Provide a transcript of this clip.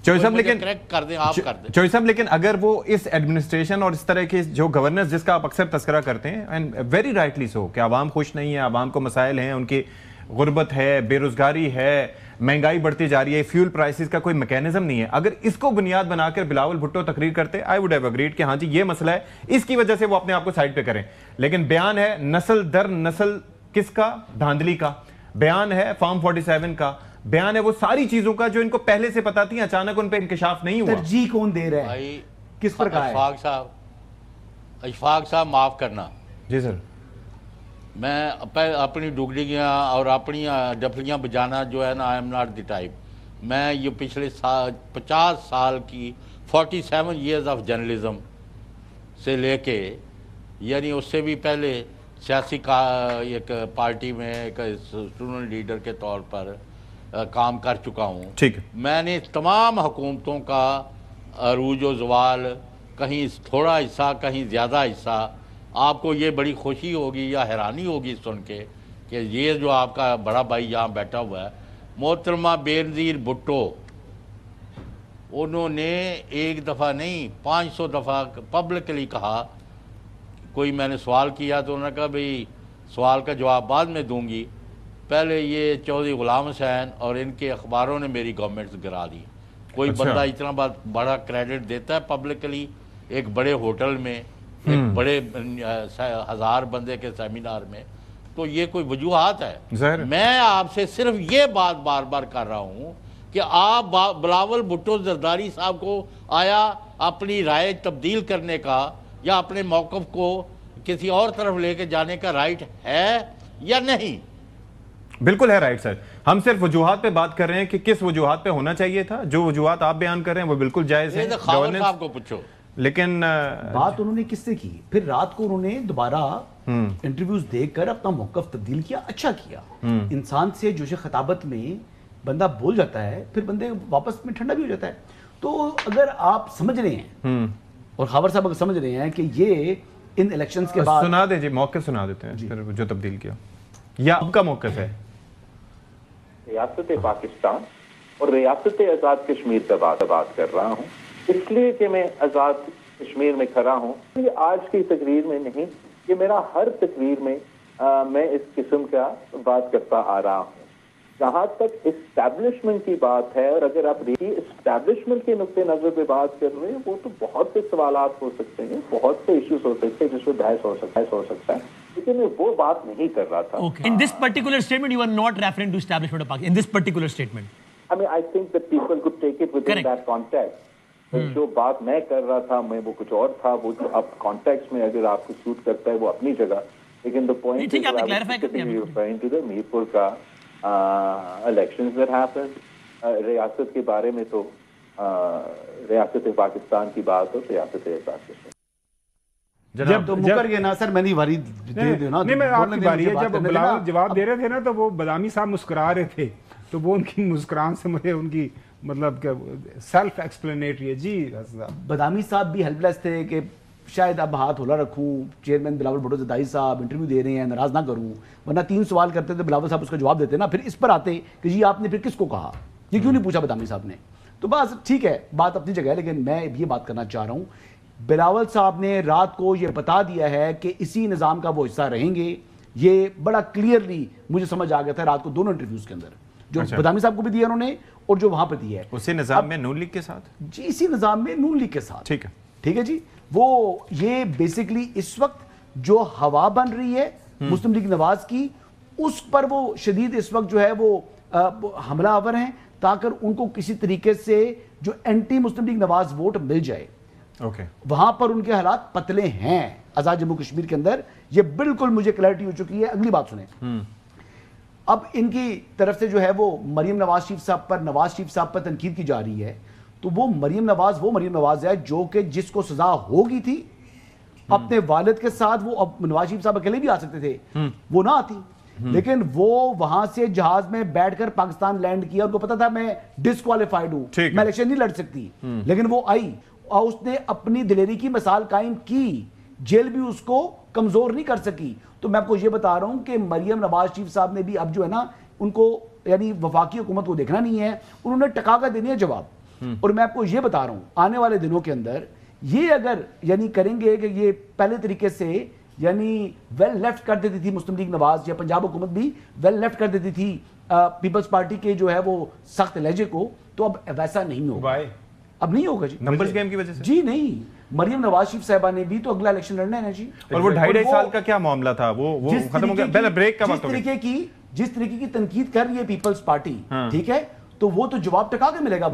چوہی صاحب لیکن کریکٹ کر دیں، آپ کر دیں. چوہی صاحب لیکن اگر وہ اس ایڈمنسٹریشن اور اس طرح کے جو گورننس جس کا آپ اکثر تذکرہ کرتے ہیں اینڈ ویری رائٹلی سو کہ عوام خوش نہیں ہے، عوام کو مسائل ہیں، ان کی غربت ہے، بے روزگاری ہے، مہنگائی بڑھتی جا رہی ہے، فیول پرائسز کا کوئی میکینزم نہیں ہے، اگر اس کو بنیاد بنا کر بلاول بھٹو تقریر کرتے آئی ووڈ ہیو اگریڈ کہ ہاں جی یہ مسئلہ ہے، اس کی وجہ سے وہ اپنے آپ کو سائڈ پہ کریں. لیکن بیان ہے نسل در نسل کس کا؟ دھاندلی کا. بیان ہے فارم 47 کا. بیان ہے وہ ساری چیزوں کا جو ان کو پہلے سے پتا تھی، اچانک ان پہ انکشاف نہیں ہوا. ترجیح کون دے رہا ہے؟ بھائی کس پر کہا ہے؟ اشفاق صاحب معاف کرنا، جی سر. میں اپنی ڈگریاں اور اپنی ڈفلیاں بجانا جو ہے نا، I am not the type. میں یہ پچھلے 50 سال کی 47 ایئرز آف جرنلزم سے لے کے، یعنی اس سے بھی پہلے سیاسی ایک پارٹی میں ایک اسٹوڈنٹ لیڈر کے طور پر کام کر چکا ہوں. ٹھیک ہے. میں نے تمام حکومتوں کا عروج و زوال، کہیں تھوڑا حصہ کہیں زیادہ حصہ. آپ کو یہ بڑی خوشی ہوگی یا حیرانی ہوگی سن کے کہ یہ جو آپ کا بڑا بھائی یہاں بیٹھا ہوا ہے، محترمہ بینظیر بھٹو، انہوں نے ایک دفعہ نہیں 500 دفعہ پبلکلی کہا. کوئی میں نے سوال کیا تو انہوں نے کہا بھئی سوال کا جواب بعد میں دوں گی، پہلے یہ چودھری غلام حسین اور ان کے اخباروں نے میری گورنمنٹ گرا دی. کوئی بندہ اتنا بڑا کریڈٹ دیتا ہے پبلکلی ایک بڑے ہوٹل میں، ایک بڑے 1000 بندے کے سیمینار میں؟ تو یہ کوئی وجوہات ہے؟ میں آپ سے صرف یہ بات بار بار کر رہا ہوں کہ آپ بلاول بھٹو زرداری صاحب کو آیا اپنی رائے تبدیل کرنے کا یا اپنے موقف کو کسی اور طرف لے کے جانے کا رائٹ ہے یا نہیں؟ بالکل ہے رائٹ سر. ہم صرف وجوہات پہ بات کر رہے ہیں کہ کس وجوہات پہ ہونا چاہیے تھا. جو وجوہات آپ بیان کر رہے ہیں وہ بالکل جائز ہیں. خاور صاحب کو پوچھو. لیکن بات انہوں نے کس سے کی؟ پھر رات کو انہوں نے دوبارہ انٹرویوز دیکھ کر اپنا موقف تبدیل کیا. اچھا کیا. انسان سے جوش خطابت میں بندہ بول جاتا ہے، پھر بندے واپس میں ٹھنڈا بھی ہو جاتا ہے. تو اگر آپ سمجھ رہے ہیں اور خاور صاحب اگر سمجھ رہے ہیں کہ یہ ان الیکشنز کے بعد، سنا دے جی، موقف سنا دیتے ہیں پھر جو تبدیل کیا یا اب کا موقف ہے. ریاست پاکستان اور ریاست آزاد کشمیر کا بات کر رہا ہوں، اس لیے کہ میں آزاد کشمیر میں کھڑا ہوں. یہ آج کی تقریر میں نہیں، یہ میرا ہر تقریر میں میں اس قسم کا بات کرتا آ رہا ہوں. جہاں تک اسٹیبلشمنٹ کی بات ہے، اور اگر آپ اسٹیبلشمنٹ کے نقطۂ نظر پہ بات کر رہے ہیں، وہ تو بہت سے سوالات ہو سکتے ہیں، بہت سے ایشوز ہو سکتے ہیں جس پہ بحث ہو سکتا ہے، لیکن میں وہ بات نہیں کر رہا تھا. In this particular statement you are not referring to establishment of Pakistan. In this particular statement, I mean, I think that people could take it within that context. جو بات میں کر رہا تھا میں وہ کچھ اور تھا. وہ اب کانٹیکسٹ میں اگر آپ کو سوٹ کرتا ہے وہ اپنی جگہ، لیکن the point is referring to the Mirpur کا elections that happened. ریاست کے بارے میں تو ریاست پاکستان کی بات ہو، ریاست آزاد کشمیر. جب تو مکر گئے نا سر، میں نہیں باری دے دوں نا. نہیں، میں آپ کی باری ہے. جب بلاول جواب دے رہے تھے نا تو وہ بادامی صاحب مسکرا رہے تھے، تو وہ ان کی مسکران سے مجھے ان کی مطلب کہ سیلف ایکسپلینیٹری ہے. جی بادامی صاحب بھی ہیلپ لیس تھے کہ شاید اب ہاتھ ہلا رکھوں، چیئرمین بلاول بھٹو زرداری صاحب انٹرویو دے رہے ہیں، ناراض نہ کروں. ورنہ 3 سوال کرتے تھے بلاول صاحب اس کا جواب دیتے نا، پھر اس پر آتے کہ جی آپ نے پھر کس کو کہا، یہ کیوں نہیں پوچھا بادامی صاحب نے. تو بس ٹھیک ہے، بات اپنی جگہ ہے، لیکن میں یہ بات کرنا چاہ رہا ہوں بلاول صاحب نے رات کو یہ بتا دیا ہے کہ اسی نظام کا وہ حصہ رہیں گے. یہ بڑا کلیئرلی مجھے سمجھ آ گیا تھا رات کو دونوں انٹرویوز کے اندر، جو بادامی صاحب کو بھی دیا انہوں نے اور جو وہاں پہ دیا ہے. اسی نظام میں نون لیگ کے ساتھ، جی اسی نظام میں نون لیگ کے ساتھ. ٹھیک ہے جی. وہ یہ بیسکلی اس وقت جو ہوا بن رہی ہے مسلم لیگ نواز کی، اس پر وہ شدید اس وقت جو ہے وہ حملہ آور ہیں تاکہ ان کو کسی طریقے سے جو اینٹی مسلم لیگ نواز ووٹ مل جائے. وہاں پر ان کے حالات پتلے ہیں آزاد جموں کشمیر کے اندر. یہ بالکل مجھے کلیئرٹی ہو چکی ہے. اگلی بات سنیں. اب ان کی طرف سے جو ہے وہ مریم نواز شریف صاحب پر تنقید کی جا رہی ہے. تو وہ مریم نواز ہے جو کہ جس کو سزا ہوگی تھی اپنے والد کے ساتھ، وہ اب نواز شریف صاحب اکیلے بھی آ سکتے تھے، وہ نہ آتی، لیکن وہ وہاں سے جہاز میں بیٹھ کر پاکستان لینڈ کیا. ان کو پتا تھا میں ڈسکوالیفائڈ ہوں، میں الیکشن نہیں لڑ سکتی، لیکن وہ آئی اور اس نے اپنی دلیری کی مثال قائم کی. جیل بھی اس کو کمزور نہیں کر سکی. تو میں آپ کو یہ بتا رہا ہوں کہ مریم نواز شریف صاحب نے بھی اب جو ہے نا ان کو یعنی وفاقی حکومت کو دیکھنا نہیں ہے، انہوں نے ٹکا کر دینی ہے جواب. اور میں آپ کو یہ بتا رہا ہوں آنے والے دنوں کے اندر یہ اگر یعنی کریں گے کہ یہ پہلے طریقے سے یعنی ویل لیفٹ کر دیتی تھی مسلم لیگ نواز یا پنجاب حکومت بھی ویل لیفٹ کر دیتی تھی پیپلز پارٹی کے جو ہے وہ سخت لہجے کو, تو اب ویسا نہیں ہوگا, اب نہیں ہوگا جی نمبرز گیم کی وجہ سے جی نہیں. مریم نواز شریف صاحبہ نے بھی تو اگلا الیکشن لڑنا ہے نا جی, اور وہ 2.5 سال کا کیا معاملہ تھا وہ ختم ہو گیا, پہلے بریک کا وقت ہو گیا. جس طریقے کی تنقید کر رہی ہے پیپلز پارٹی, ٹھیک ہے, تو وہ تو جواب ٹکا کے ملے گا.